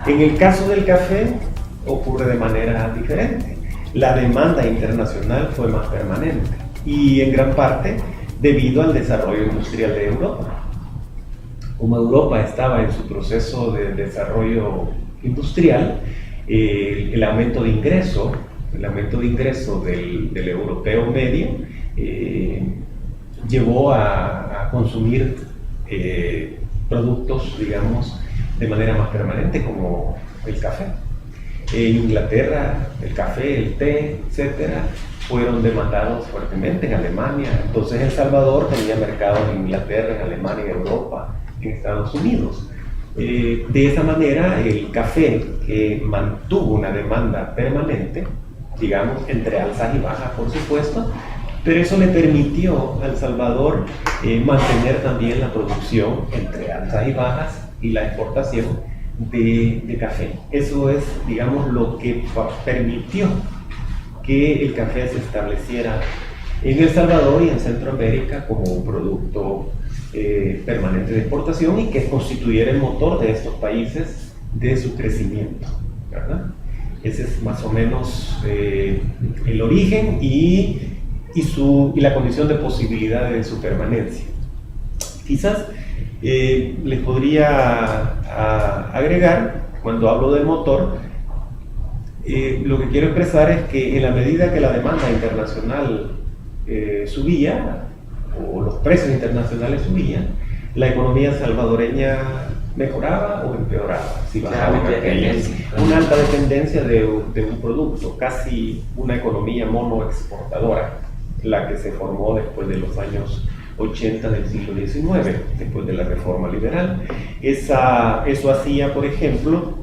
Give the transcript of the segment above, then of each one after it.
En el caso del café ocurre de manera diferente. La demanda internacional fue más permanente y en gran parte debido al desarrollo industrial de Europa. Como Europa estaba en su proceso de desarrollo industrial, el aumento de ingreso del europeo medio llevó a consumir productos, digamos, de manera más permanente, como el café. En Inglaterra, el café, el té, etcétera, fueron demandados fuertemente en Alemania. Entonces El Salvador tenía mercados en Inglaterra, en Alemania, en Europa, en Estados Unidos. De esa manera, el café mantuvo una demanda permanente, digamos, entre alzas y bajas, por supuesto, pero eso le permitió a El Salvador mantener también la producción entre alzas y bajas y la exportación de café. Eso es, digamos, lo que permitió que el café se estableciera en El Salvador y en Centroamérica como un producto permanente de exportación y que constituyera el motor de estos países de su crecimiento, ¿verdad? Ese es más o menos el origen y la condición de posibilidad de su permanencia. Quizás les podría agregar, cuando hablo del motor, lo que quiero expresar es que en la medida que la demanda internacional subía, o los precios internacionales subían, la economía salvadoreña mejoraba o empeoraba. Si bajaba una alta dependencia de un producto, casi una economía monoexportadora, la que se formó después de los años 80 del siglo XIX, después de la reforma liberal. Eso hacía, por ejemplo,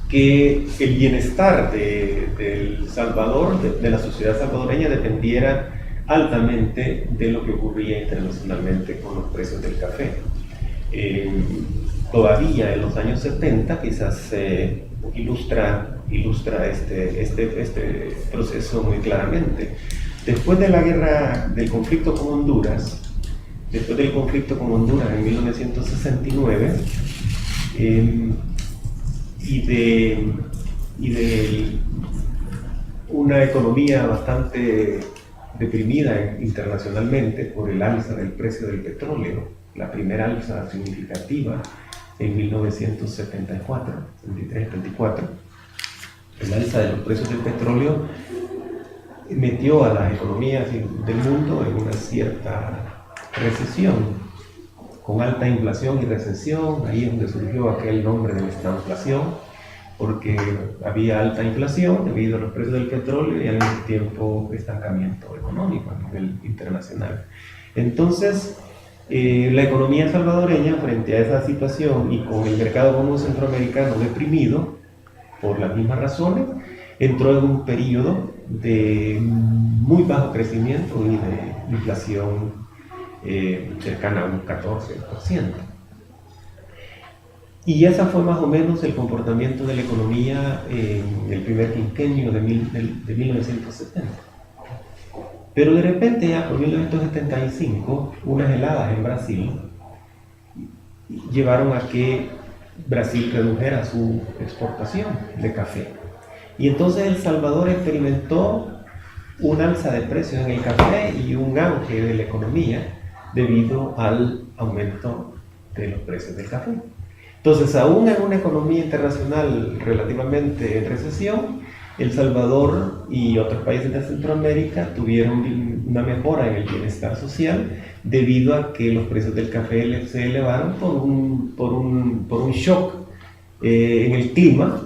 que el bienestar del Salvador, de la sociedad salvadoreña, dependiera altamente de lo que ocurría internacionalmente con los precios del café. Todavía en los años 70 quizás ilustra este proceso muy claramente. Después de la guerra, del conflicto con Honduras, en 1969, y de una economía bastante deprimida internacionalmente por el alza del precio del petróleo, la primera alza significativa en 1974, 73-74, el alza de los precios del petróleo metió a las economías del mundo en una cierta recesión, con alta inflación y recesión. Ahí es donde surgió aquel nombre de estanflación, porque había alta inflación debido a los precios del petróleo y al mismo tiempo estancamiento económico a nivel internacional. Entonces, la economía salvadoreña, frente a esa situación y con el mercado común centroamericano deprimido por las mismas razones, entró en un periodo de muy bajo crecimiento y de inflación cercana a un 14%. Y ese fue más o menos el comportamiento de la economía en el primer quinquenio de 1970. Pero de repente, ya por 1975, unas heladas en Brasil llevaron a que Brasil redujera su exportación de café. Y entonces El Salvador experimentó un alza de precios en el café y un auge de la economía debido al aumento de los precios del café. Entonces, aún en una economía internacional relativamente en recesión, El Salvador y otros países de Centroamérica tuvieron una mejora en el bienestar social debido a que los precios del café se elevaron por un shock en el clima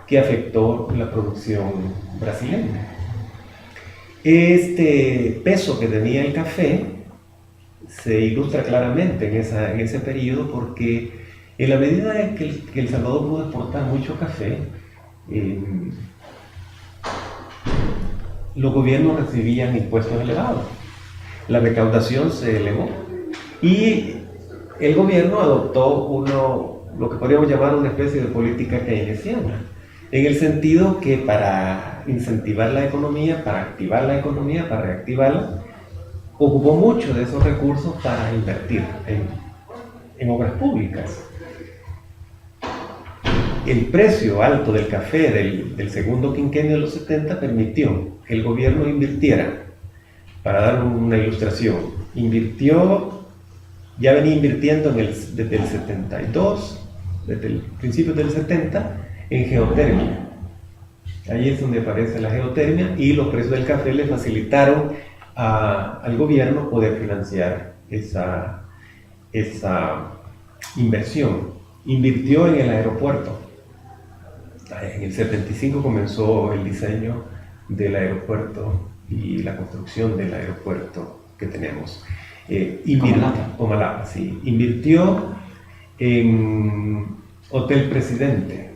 que afectó la producción brasileña. Este peso que tenía el café se ilustra claramente en ese periodo, porque en la medida en que El Salvador pudo exportar mucho café, los gobiernos recibían impuestos elevados, la recaudación se elevó y el gobierno adoptó lo que podríamos llamar una especie de política keynesiana, en el sentido que para incentivar la economía, para activar la economía, para reactivarla, ocupó mucho de esos recursos para invertir en obras públicas. el precio alto del café del segundo quinquenio de los 70 permitió que el gobierno invirtiera, para dar una ilustración, ya venía invirtiendo desde el 72, desde el principio del 70, en geotermia. Ahí es donde aparece la geotermia y los precios del café le facilitaron al gobierno poder financiar esa inversión. Invirtió en el aeropuerto. En el 75 comenzó el diseño del aeropuerto y la construcción del aeropuerto que tenemos. Comalapa, sí. Invirtió en Hotel Presidente.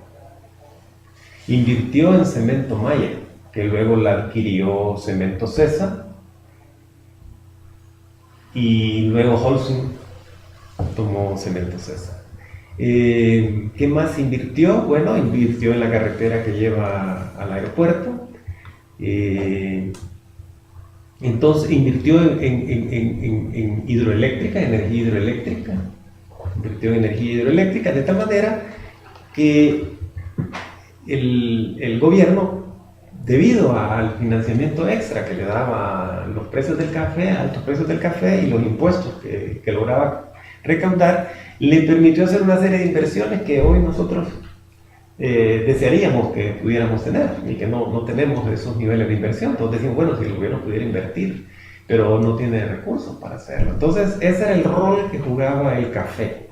Invirtió en Cemento Maya, que luego la adquirió Cemento Cesa, y luego Holcim tomó Cemento Cesa. ¿Qué más invirtió? Bueno, invirtió en la carretera que lleva al aeropuerto. Entonces invirtió en hidroeléctrica, energía hidroeléctrica. Invirtió en energía hidroeléctrica de tal manera que el gobierno, debido al financiamiento extra que le daba los precios del café, altos precios del café y los impuestos que lograba recaudar, le permitió hacer una serie de inversiones que hoy nosotros desearíamos que pudiéramos tener y que no tenemos esos niveles de inversión. Entonces decimos, bueno, si el gobierno pudiera invertir, pero no tiene recursos para hacerlo. Entonces ese era el rol que jugaba el café.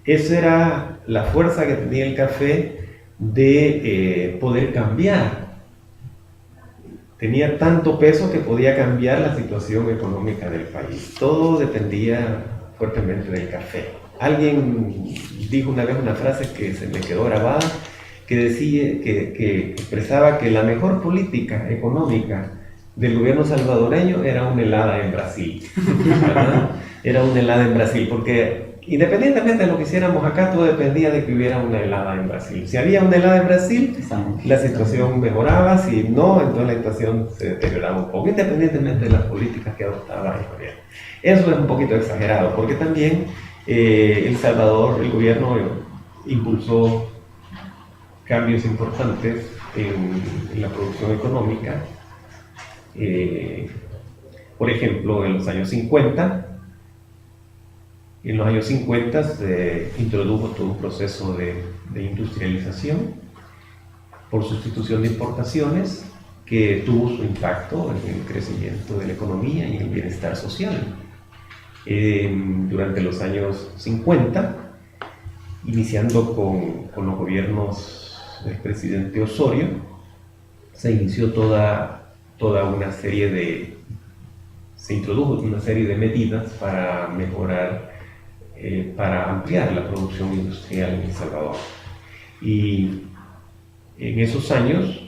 Esa era la fuerza que tenía el café de poder cambiar. Tenía tanto peso que podía cambiar la situación económica del país. Todo dependía fuertemente del café. Alguien dijo una vez una frase que se me quedó grabada, que decía, que expresaba que la mejor política económica del gobierno salvadoreño era una helada en Brasil. ¿Verdad? Era una helada en Brasil, porque independientemente de lo que hiciéramos acá, todo dependía de que hubiera una helada en Brasil. Si había una helada en Brasil, la situación mejoraba; si no, entonces la situación se deterioraba un poco, independientemente de las políticas que adoptaba el gobierno. Eso es un poquito exagerado, porque también El Salvador, el gobierno impulsó cambios importantes en la producción económica. Por ejemplo, en los años 50, se introdujo todo un proceso de industrialización por sustitución de importaciones que tuvo su impacto en el crecimiento de la economía y en el bienestar social. Durante los años 50, iniciando con los gobiernos del presidente Osorio, se introdujo una serie de medidas para mejorar, para ampliar la producción industrial en El Salvador. Y en esos años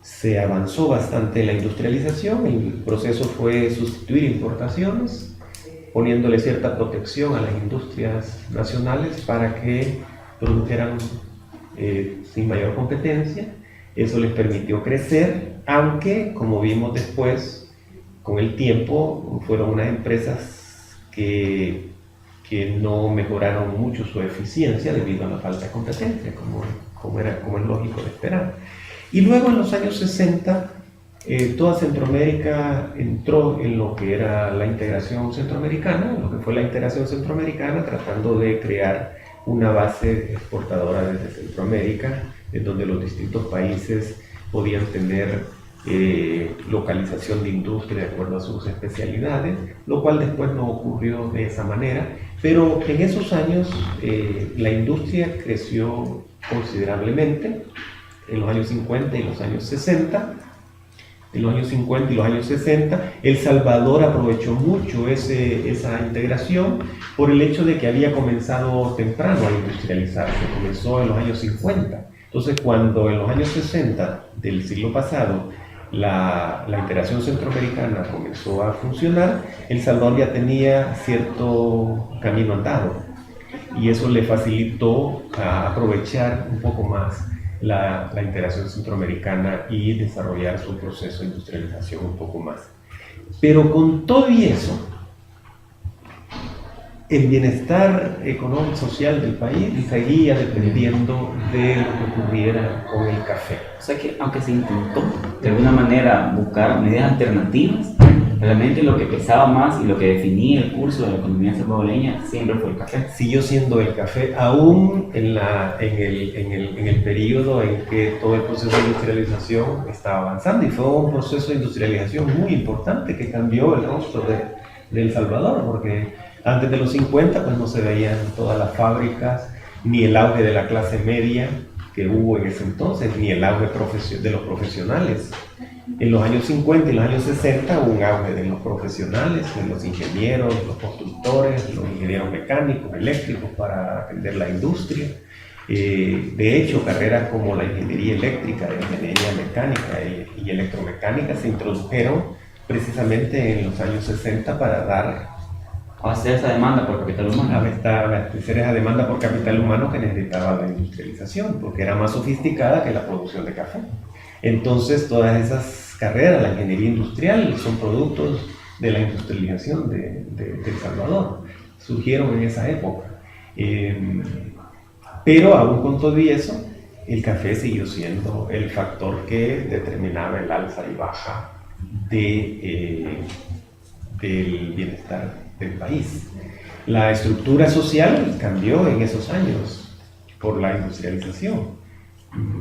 se avanzó bastante en la industrialización. El proceso fue sustituir importaciones, poniéndole cierta protección a las industrias nacionales para que produjeran sin mayor competencia. Eso les permitió crecer, aunque, como vimos después, con el tiempo, fueron unas empresas que no mejoraron mucho su eficiencia debido a la falta de competencia, como es lógico de esperar. Y luego, en los años 60, toda Centroamérica entró en lo que era la integración centroamericana, tratando de crear una base exportadora desde Centroamérica, en donde los distintos países podían tener localización de industria de acuerdo a sus especialidades, lo cual después no ocurrió de esa manera. Pero en esos años la industria creció considerablemente, en los años 50 y los años 60. En los años 50 y los años 60, El Salvador aprovechó mucho esa integración por el hecho de que había comenzado temprano a industrializarse. Comenzó en los años 50. Entonces, cuando en los años 60 del siglo pasado la integración centroamericana comenzó a funcionar, El Salvador ya tenía cierto camino andado, y eso le facilitó aprovechar un poco más la integración centroamericana y desarrollar su proceso de industrialización un poco más. Pero con todo y eso, el bienestar económico social del país seguía dependiendo de lo que ocurriera con el café. O sea que aunque se intentó de alguna manera buscar medidas alternativas, realmente lo que pesaba más y lo que definía el curso de la economía salvadoreña siempre fue el café. Siguió siendo el café, aún en el periodo en que todo el proceso de industrialización estaba avanzando, y fue un proceso de industrialización muy importante que cambió el rostro de El Salvador, porque antes de los 50 pues no se veían todas las fábricas, ni el auge de la clase media que hubo en ese entonces, ni el auge de los profesionales. En los años 50 y los años 60 hubo un auge de los profesionales, de los ingenieros, los constructores, los ingenieros mecánicos, eléctricos para atender la industria. De hecho, carreras como la ingeniería eléctrica, la ingeniería mecánica y electromecánica se introdujeron precisamente en los años 60 para dar A hacer esa demanda por capital humano. abastecer esa demanda por capital humano que necesitaba la industrialización, porque era más sofisticada que la producción de café. Entonces, todas esas carreras, la ingeniería industrial, son productos de la industrialización de El Salvador. Surgieron en esa época. Pero aún con todo eso, el café siguió siendo el factor que determinaba el alza y baja del bienestar del país. La estructura social cambió en esos años por la industrialización.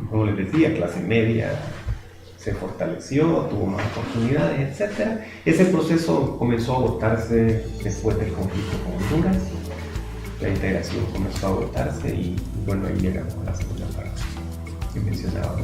Como les decía, clase media se fortaleció, tuvo más oportunidades, etc. Ese proceso comenzó a agotarse después del conflicto con Honduras. La integración comenzó a agotarse y bueno, ahí llegamos a la segunda parte que mencionaba.